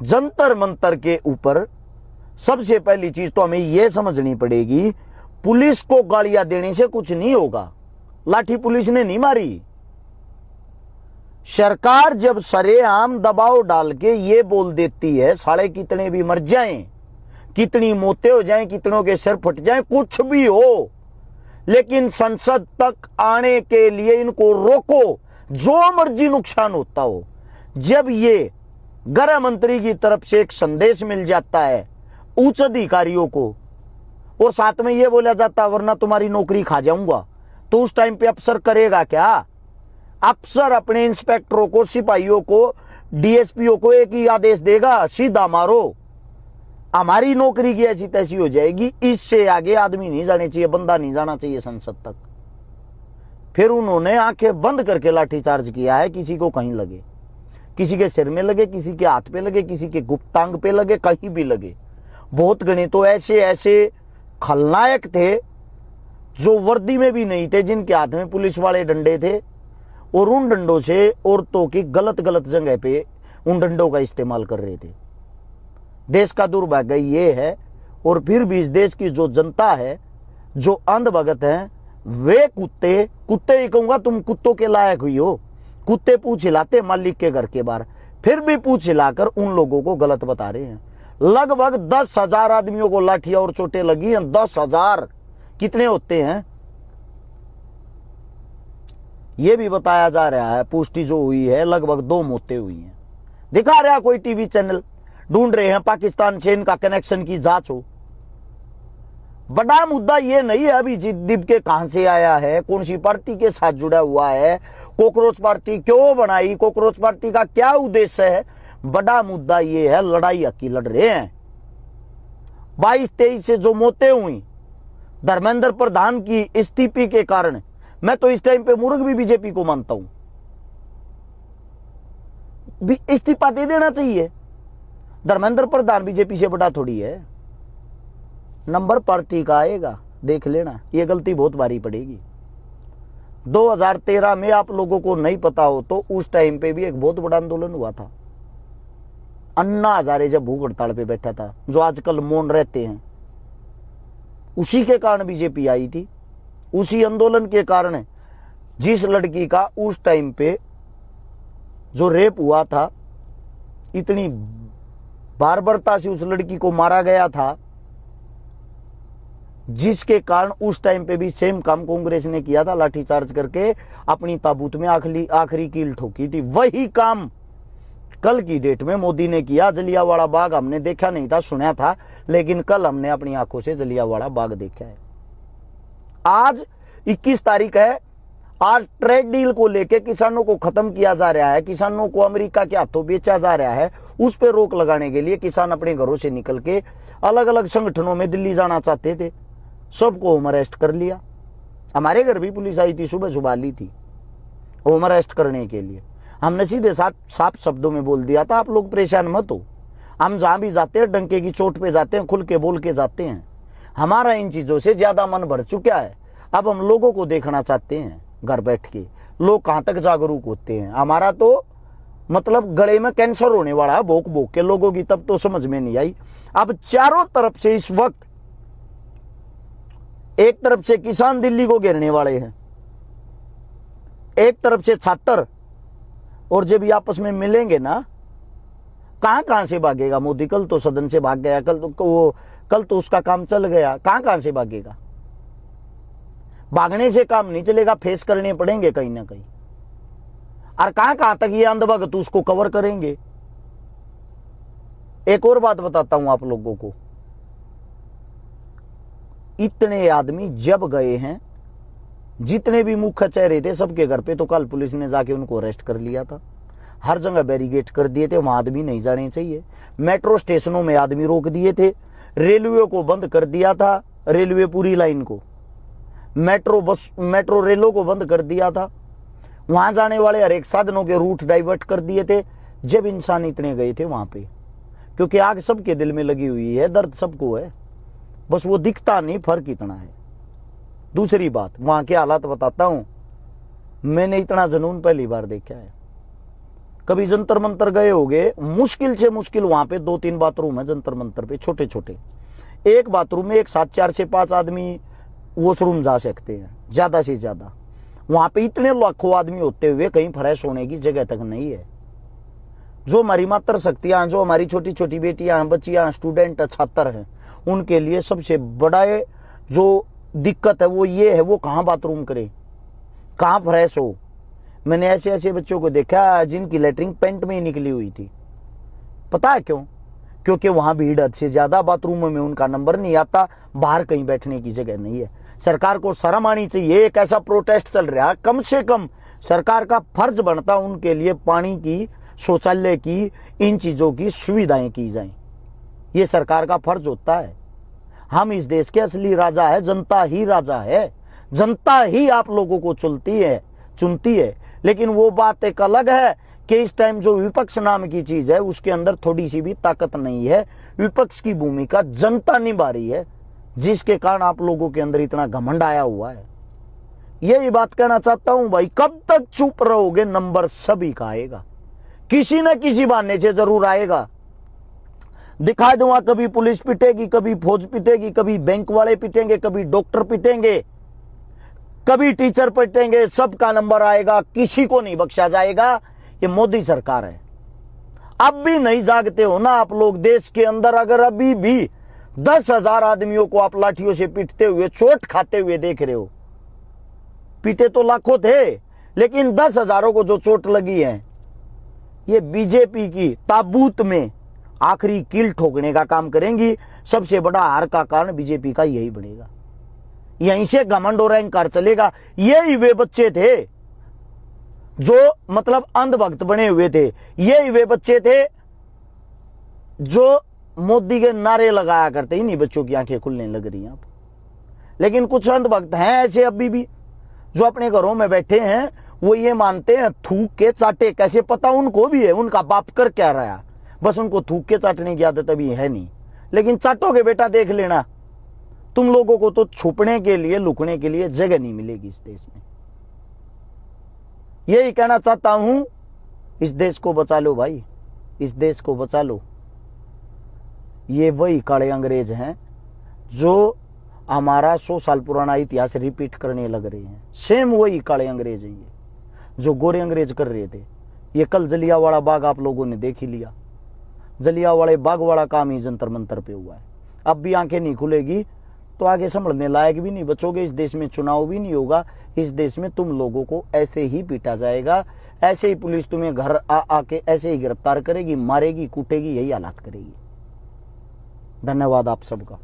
जंतर मंतर के ऊपर सबसे पहली चीज तो हमें यह समझनी पड़ेगी, पुलिस को गालियां देने से कुछ नहीं होगा। लाठी पुलिस ने नहीं मारी। सरकार जब सरेआम दबाव डाल के ये बोल देती है साले कितने भी मर जाएं, कितनी मौतें हो जाएं, कितनों के सिर फट जाएं, कुछ भी हो, लेकिन संसद तक आने के लिए इनको रोको, जो मर्जी नुकसान होता हो। जब ये गृह मंत्री की तरफ से एक संदेश मिल जाता है उच्च अधिकारियों को और साथ में ये बोला जाता वरना तुम्हारी नौकरी खा जाऊंगा, तो उस टाइम पे अफसर करेगा क्या? अफसर अपने इंस्पेक्टरों को, सिपाहियों को, डीएसपीओ को एक ही आदेश देगा, सीधा मारो, हमारी नौकरी की ऐसी तैसी हो जाएगी। इससे आगे आदमी नहीं जाने चाहिए, बंदा नहीं जाना चाहिए संसद तक। फिर उन्होंने आंखें बंद करके लाठीचार्ज किया है। किसी को कहीं लगे, किसी के सिर में लगे, किसी के हाथ पे लगे, किसी के गुप्तांग पे लगे, कहीं भी लगे। बहुत गणे तो ऐसे ऐसे खलनायक थे जो वर्दी में भी नहीं थे, जिनके हाथ में पुलिस वाले डंडे थे और उन डंडों से औरतों की गलत गलत जगह पे उन डंडों का इस्तेमाल कर रहे थे। देश का दुर्भाग्य ये है। और फिर भी इस देश की जो जनता है, जो अंधभगत हैं, वे कुत्ते ही कहूंगा, तुम कुत्तों के लायक हुई हो। कुत्ते पूछ हिलाते मालिक के घर के बाहर, फिर भी पूछ हिलाकर उन लोगों को गलत बता रहे हैं। लगभग 10,000 आदमियों को लाठियां और चोटें लगी हैं। 10,000 कितने होते हैं ये भी बताया जा रहा है। पुष्टि जो हुई है लगभग 2 मौतें हुई हैं। दिखा रहा कोई टीवी चैनल, ढूंढ रहे हैं पाकिस्तान से इनका कनेक्शन की जांच हो। बड़ा मुद्दा ये नहीं है अभिजीत दिब्के कहां से आया है, कौन सी पार्टी के साथ जुड़ा हुआ है, कॉकरोच पार्टी क्यों बनाई, कॉकरोच पार्टी का क्या उद्देश्य है। बड़ा मुद्दा ये है लड़ाई हकी लड़ रहे हैं। 22-23 से जो मौतें हुई धर्मेंद्र प्रधान की इस्तीफे के कारण, मैं तो इस टाइम पे मूर्ख भी बीजेपी को मानता हूं। इस्तीफा दे देना चाहिए। धर्मेंद्र प्रधान बीजेपी से बड़ा थोड़ी है। नंबर पार्टी का आएगा, देख लेना, ये गलती बहुत भारी पड़ेगी। 2013 में आप लोगों को नहीं पता हो तो उस टाइम पे भी एक बहुत बड़ा आंदोलन हुआ था। अन्ना हजारे जब भूख हड़ताल पे बैठा था, जो आजकल मौन रहते हैं, उसी के कारण बीजेपी आई थी। उसी आंदोलन के कारण जिस लड़की का उस टाइम पे जो रेप हुआ था, इतनी बार्बरता से उस लड़की को मारा गया था, जिसके कारण उस टाइम पे भी सेम काम कांग्रेस ने किया था, लाठीचार्ज करके अपनी ताबूत में आखिरी कील ठोकी थी। वही काम कल की डेट में मोदी ने किया। जलियांवाला बाग हमने देखा नहीं था, सुना था, लेकिन कल हमने अपनी आंखों से जलियांवाला बाग देखा है। आज 21 तारीख है। आज ट्रेड डील को लेके किसानों को खत्म किया जा रहा है, किसानों को अमेरिका के हाथों बेचा जा रहा है। उस पर रोक लगाने के लिए किसान अपने घरों से निकल के अलग अलग संगठनों में दिल्ली जाना चाहते थे, सबको होम अरेस्ट कर लिया। हमारे घर भी पुलिस आई थी, सुबह ली थी होम अरेस्ट करने के लिए। हमने सीधे साफ शब्दों में बोल दिया था, आप लोग परेशान मत हो, हम जहां भी जाते हैं डंके की चोट पे जाते हैं, खुल के बोल के जाते हैं। हमारा इन चीजों से ज्यादा मन भर चुका है। अब हम लोगों को देखना चाहते हैं घर बैठ के, लोग कहां तक जागरूक होते हैं। हमारा तो मतलब गले में कैंसर होने वाला है भोक भोक के लोगों की, तब तो समझ में नहीं आई। अब चारों तरफ से इस वक्त, एक तरफ से किसान दिल्ली को घेरने वाले हैं, एक तरफ से छात्र, और जब ये आपस में मिलेंगे ना, कहां से भागेगा मोदी। कल तो सदन से भाग गया, कल तो उसका काम चल गया, कहां से भागेगा। भागने से काम नहीं चलेगा, फेस करने पड़ेंगे कहीं ना कहीं। और कहां तक ये अंधभगत उसको कवर करेंगे। एक और बात बताता हूं आप लोगों को, इतने आदमी जब गए हैं, जितने भी मुख्य चेहरे थे सबके घर पे, तो कल पुलिस ने जाके उनको अरेस्ट कर लिया था। हर जगह बैरिकेड कर दिए थे, वहां आदमी नहीं जाने चाहिए। मेट्रो स्टेशनों में आदमी रोक दिए थे, रेलवे को बंद कर दिया था, रेलवे पूरी लाइन को, मेट्रो रेलों को बंद कर दिया था। वहां जाने वाले हर एक साधनों के रूट डाइवर्ट कर दिए थे। जब इंसान इतने गए थे वहां पे, क्योंकि आग सबके दिल में लगी हुई है, दर्द सबको है, बस वो दिखता नहीं, फर्क इतना है। दूसरी बात, वहां के हालात बताता हूं, मैंने इतना जुनून पहली बार देखा है। कभी जंतर मंतर गए होगे, मुश्किल से मुश्किल वहां पे 2-3 बाथरूम है जंतर मंतर पे, छोटे छोटे। एक बाथरूम में एक साथ 4 से 5 आदमी वॉशरूम जा सकते हैं, ज्यादा से ज्यादा। वहां पे इतने लाखों आदमी होते हुए कहीं फ्रेश होने की जगह तक नहीं है। जो हमारी मातृ शक्तियां, जो हमारी छोटी छोटी बेटियां, बच्चियां, स्टूडेंट, छात्र हैं, उनके लिए सबसे बड़ा जो दिक्कत है वो ये है, वो कहाँ बाथरूम करे, कहाँ फ्रेश हो। मैंने ऐसे ऐसे बच्चों को देखा जिनकी लेटरिन पेंट में ही निकली हुई थी। पता है क्यों? क्योंकि वहां भीड़ हद से ज्यादा, बाथरूम में उनका नंबर नहीं आता, बाहर कहीं बैठने की जगह नहीं है। सरकार को शर्म आनी चाहिए। एक ऐसा प्रोटेस्ट चल रहा है, कम से कम सरकार का फर्ज बनता उनके लिए पानी की, शौचालय की, इन चीजों की सुविधाएं की जाएं। ये सरकार का फर्ज होता है। हम इस देश के असली राजा है, जनता ही राजा है, जनता ही आप लोगों को चुनती है। लेकिन वो बात एक अलग है कि इस टाइम जो विपक्ष नाम की चीज है उसके अंदर थोड़ी सी भी ताकत नहीं है। विपक्ष की भूमिका जनता निभा रही है, जिसके कारण आप लोगों के अंदर इतना घमंड आया हुआ है। यही बात कहना चाहता हूं भाई, कब तक चुप रहोगे? नंबर सभी का आएगा, किसी न किसी बहाने से जरूर आएगा। दिखा दूंगा, कभी पुलिस पिटेगी, कभी फौज पिटेगी, कभी बैंक वाले पिटेंगे, कभी डॉक्टर पिटेंगे, कभी टीचर पिटेंगे, सबका नंबर आएगा, किसी को नहीं बख्शा जाएगा। ये मोदी सरकार है। अब भी नहीं जागते हो ना आप लोग? देश के अंदर अगर अभी भी 10,000 आदमियों को आप लाठियों से पीटते हुए, चोट खाते हुए देख रहे हो, पीटे तो लाखों थे, लेकिन 10,000 को जो चोट लगी है, ये बीजेपी की ताबूत में आखिरी कील ठोकने का काम करेंगी। सबसे बड़ा हार का कारण बीजेपी का यही बनेगा। यहीं से घमंड और अहंकार चलेगा। यही वे बच्चे थे जो मतलब अंधभक्त बने हुए थे, यही वे बच्चे थे जो मोदी के नारे लगाया करते। इन्हीं बच्चों की आंखें खुलने लग रही हैं अब। लेकिन कुछ अंधभक्त हैं ऐसे अभी भी, जो अपने घरों में बैठे हैं, वो ये मानते हैं थूक के चाटे। कैसे पता उनको भी है उनका बाप कर क्या रहा, बस उनको थूक के चाटने की आदत अभी है नहीं। लेकिन चाटोगे बेटा, देख लेना, तुम लोगों को तो छुपने के लिए, लुकने के लिए जगह नहीं मिलेगी इस देश में। यही कहना चाहता हूं, इस देश को बचा लो भाई, इस देश को बचा लो। ये वही काले अंग्रेज हैं जो हमारा 100 साल पुराना इतिहास रिपीट करने लग रहे हैं। सेम वही काले अंग्रेज हैं ये जो गोरे अंग्रेज कर रहे थे। ये कल जलियांवाला बाग आप लोगों ने देख ही लिया। जलियांवाला बाग वाला काम ही जंतर मंतर पे हुआ है। अब भी आंखें नहीं खुलेगी तो आगे संभलने लायक भी नहीं बचोगे। इस देश में चुनाव भी नहीं होगा। इस देश में तुम लोगों को ऐसे ही पीटा जाएगा, ऐसे ही पुलिस तुम्हें घर आके ऐसे ही गिरफ्तार करेगी, मारेगी, कूटेगी, यही हालात करेगी। धन्यवाद आप सबका।